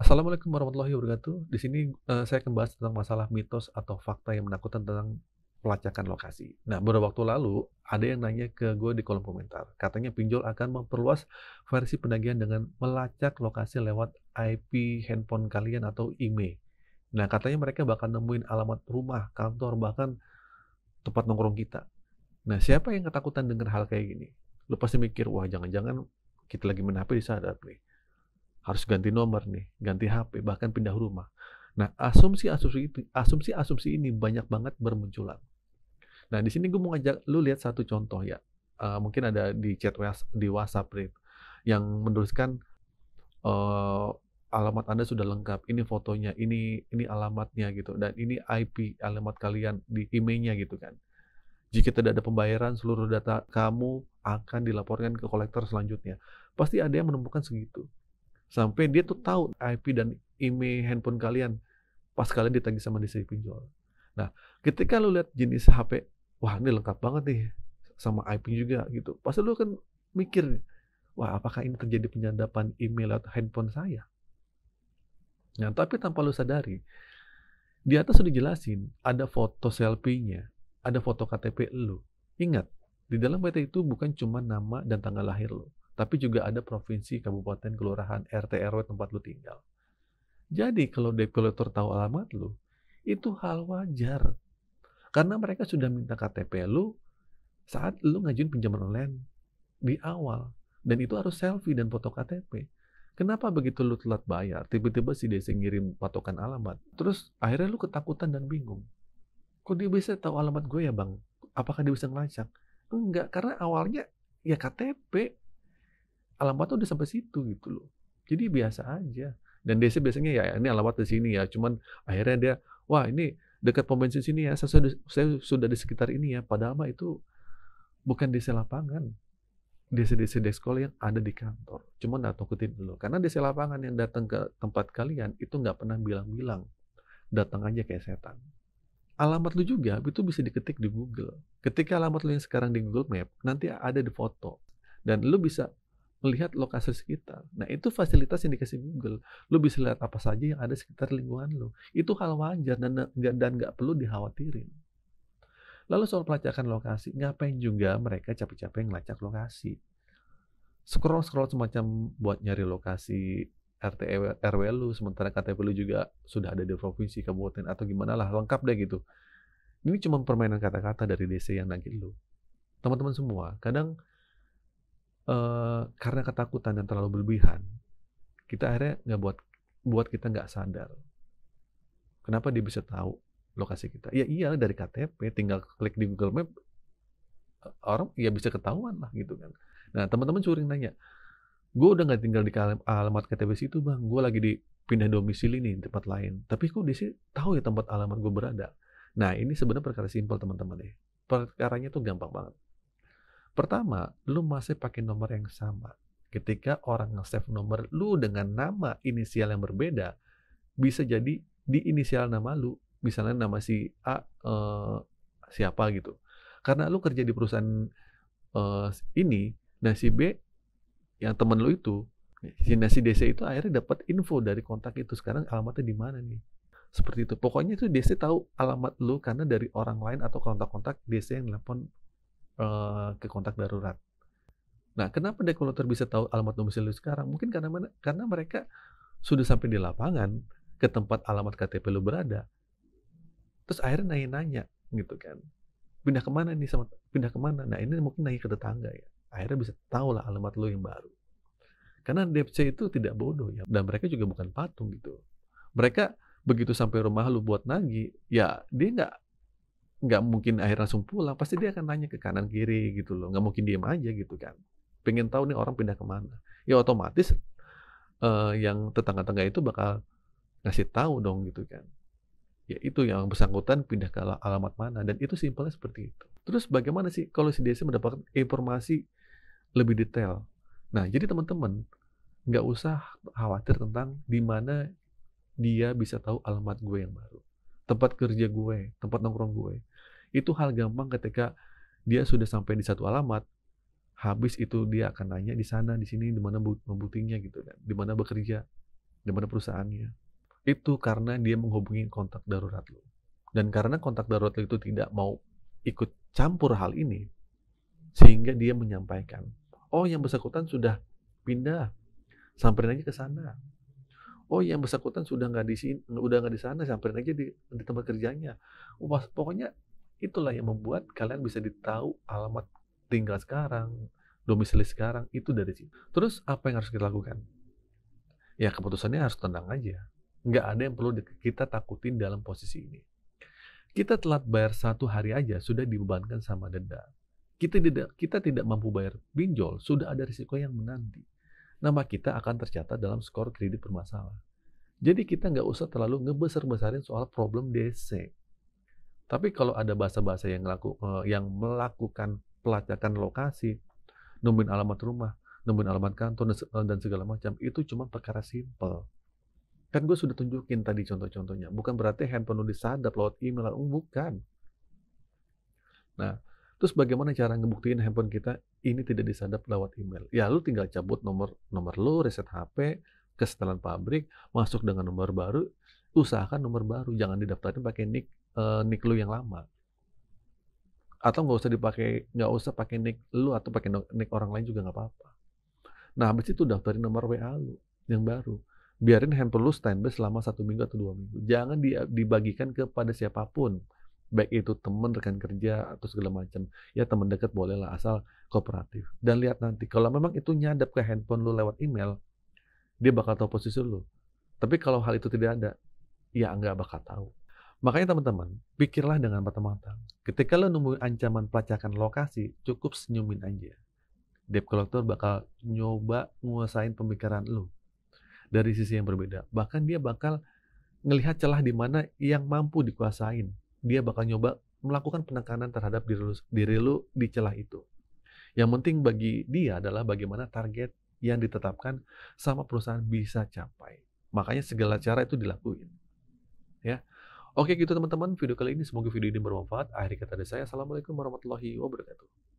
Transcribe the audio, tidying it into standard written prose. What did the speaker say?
Assalamualaikum warahmatullahi wabarakatuh. Di sini, saya akan bahas tentang masalah mitos atau fakta yang menakutkan tentang pelacakan lokasi. Nah, beberapa waktu lalu, ada yang nanya ke gue di kolom komentar. Katanya pinjol akan memperluas versi penagihan dengan melacak lokasi lewat IP handphone kalian atau IMEI. Nah, katanya mereka bakal nemuin alamat rumah, kantor, bahkan tempat nongkrong kita. Nah, siapa yang ketakutan dengar hal kayak gini? Lu pasti mikir, wah jangan-jangan kita lagi main HP disadap nih. Harus ganti nomor nih, ganti HP, bahkan pindah rumah. Nah, asumsi-asumsi ini banyak banget bermunculan. Nah, di sini gue mau ngajak lu lihat satu contoh ya. Mungkin ada di chat di WhatsApp nih, yang menuliskan eh, alamat Anda sudah lengkap, ini fotonya, ini alamatnya gitu, dan ini IP alamat kalian di emailnya gitu kan. Jika tidak ada pembayaran, seluruh data kamu akan dilaporkan ke kolektor selanjutnya. Pasti ada yang menemukan segitu. Sampai dia tuh tahu IP dan IMEI handphone kalian pas kalian ditagih sama desa pinjol. Nah, ketika lu lihat jenis HP, wah ini lengkap banget nih sama IP juga gitu. Pasti lu kan mikir, wah apakah ini terjadi penyadapan email lewat handphone saya? Nah, tapi tanpa lu sadari, di atas sudah jelasin, ada foto selfie-nya, ada foto KTP lu. Ingat, di dalam PT itu bukan cuma nama dan tanggal lahir lu, tapi juga ada provinsi, kabupaten, kelurahan, RT, RW tempat lu tinggal. Jadi kalau debt collector tahu alamat lu, itu hal wajar. Karena mereka sudah minta KTP lu saat lu ngajuin pinjaman online di awal. Dan itu harus selfie dan foto KTP. Kenapa begitu lu telat bayar, tiba-tiba si DC ngirim patokan alamat? Terus akhirnya lu ketakutan dan bingung. Kok dia bisa tahu alamat gue ya bang? Apakah dia bisa ngelacak? Enggak, karena awalnya ya KTP. Alamatnya udah sampai situ gitu loh. Jadi biasa aja. Dan DC biasanya ya ini alamat di sini ya. Cuman akhirnya dia, wah ini dekat pom bensin sini ya. Saya sudah di sekitar ini ya. Padahal mah itu bukan DC lapangan. DC-DC Deskol yang ada di kantor. Cuma nggak takutin dulu. Karena DC lapangan yang datang ke tempat kalian itu nggak pernah bilang-bilang. Datang aja kayak setan. Alamat lu juga itu bisa diketik di Google. Ketika alamat lu yang sekarang di Google Map, nanti ada di foto. Dan lu bisa melihat lokasi sekitar. Nah, itu fasilitas yang dikasih Google. Lu bisa lihat apa saja yang ada sekitar lingkungan lu. Itu hal wajar dan nggak perlu dikhawatirin. Lalu soal pelacakan lokasi, ngapain juga mereka capek-capek ngelacak lokasi? Scroll-scroll semacam buat nyari lokasi RT RW lu, sementara KTP lu juga sudah ada di provinsi, kabupaten, atau gimana lah, lengkap deh gitu. Ini cuma permainan kata-kata dari DC yang nagih lu. Teman-teman semua, kadang karena ketakutan yang terlalu berlebihan, kita akhirnya nggak buat kita nggak sadar. Kenapa dia bisa tahu lokasi kita? Ya iya dari KTP, tinggal klik di Google Map, orang ya bisa ketahuan lah gitu kan. Nah teman-teman sering nanya, gue udah nggak tinggal di alamat KTP situ bang, gue lagi di pindah domisili nih tempat lain. Tapi kok di sini tahu ya tempat alamat gue berada. Nah ini sebenarnya perkara simpel teman-teman ya. Perkaranya tuh gampang banget. Pertama, lu masih pakai nomor yang sama. Ketika orang nge-save nomor lu dengan nama inisial yang berbeda, bisa jadi di inisial nama lu, misalnya nama si A siapa gitu. Karena lu kerja di perusahaan ini, nah si B yang temen lu itu, si DC itu akhirnya dapat info dari kontak itu. Sekarang alamatnya di mana nih? Seperti itu. Pokoknya itu DC tahu alamat lu karena dari orang lain atau kontak-kontak DC yang telepon ke kontak darurat. Nah, kenapa dekolektor bisa tahu alamat domisili sekarang? Mungkin karena mereka sudah sampai di lapangan ke tempat alamat KTP lu berada. Terus akhirnya nanya-nanya gitu kan. Pindah kemana? Nah, ini mungkin nanya ke tetangga ya. Akhirnya bisa tahu lah alamat lu yang baru. Karena DFC itu tidak bodoh ya. Dan mereka juga bukan patung gitu. Mereka begitu sampai rumah lu buat nagih, ya dia nggak mungkin akhirnya langsung pulang, pasti dia akan nanya ke kanan kiri gitu loh, nggak mungkin diem aja gitu kan, pengen tahu nih orang pindah kemana, ya otomatis yang tetangga-tetangga itu bakal ngasih tahu dong gitu kan, ya itu yang bersangkutan pindah ke alamat mana, dan itu simpelnya seperti itu. Terus bagaimana sih kalau si DC mendapatkan informasi lebih detail? Nah jadi teman-teman nggak usah khawatir tentang di mana dia bisa tahu alamat gue yang baru, tempat kerja gue, tempat nongkrong gue. Itu hal gampang ketika dia sudah sampai di satu alamat, habis itu dia akan nanya di sana, di sini, di mana membuktinya gitu kan, di mana bekerja. daripada perusahaannya. Itu karena dia menghubungi kontak darurat lo. Dan karena kontak darurat lo itu tidak mau ikut campur hal ini, sehingga dia menyampaikan, oh yang bersangkutan sudah pindah, samperin aja ke sana. Oh yang bersangkutan sudah nggak di sini, udah nggak di sana, samperin aja di tempat kerjanya. Wah, pokoknya itulah yang membuat kalian bisa ditahu alamat tinggal sekarang, domisili sekarang, itu dari situ. Terus apa yang harus kita lakukan? Ya keputusannya harus tenang aja. Nggak ada yang perlu kita takutin dalam posisi ini. Kita telat bayar 1 hari aja sudah dibebankan sama denda. Kita tidak mampu bayar pinjol, sudah ada risiko yang menanti. Nama kita akan tercatat dalam skor kredit bermasalah. Jadi kita nggak usah terlalu ngebesar-besarin soal problem DC. Tapi kalau ada bahasa-bahasa yang melakukan pelacakan lokasi, nemuin alamat rumah, nemuin alamat kantor, dan segala macam, itu cuma perkara simple. Kan gue sudah tunjukin tadi contoh-contohnya. Bukan berarti handphone lu disadap lewat email, bukan. Nah, terus bagaimana cara ngebuktiin handphone kita ini tidak disadap lewat email? Ya, lu tinggal cabut nomor lu, reset HP, ke setelan pabrik, masuk dengan nomor baru, usahakan nomor baru, jangan didaftarin pakai nick lu yang lama. Atau nggak usah pakai nick lu atau pakai nick orang lain juga nggak apa-apa. Nah, habis itu daftarin nomor WA lu yang baru. Biarin handphone lu standby selama 1 minggu atau 2 minggu. Jangan dibagikan kepada siapapun. Baik itu teman, rekan kerja, atau segala macam. Ya teman dekat bolehlah, asal kooperatif. Dan lihat nanti, kalau memang itu nyadap ke handphone lu lewat email, dia bakal tahu posisi lu. Tapi kalau hal itu tidak ada, ya nggak bakal tahu. Makanya teman-teman, pikirlah dengan matang-matang. Ketika lu nemu ancaman pelacakan lokasi, cukup senyumin aja. Debt collector bakal nyoba nguasain pemikiran lu dari sisi yang berbeda. Bahkan dia bakal ngelihat celah di mana yang mampu dikuasain. Dia bakal nyoba melakukan penekanan terhadap diri lu di celah itu. Yang penting bagi dia adalah bagaimana target yang ditetapkan sama perusahaan bisa capai. Makanya segala cara itu dilakuin. Ya. Oke gitu teman-teman, video kali ini semoga video ini bermanfaat. Akhir kata dari saya, Assalamualaikum warahmatullahi wabarakatuh.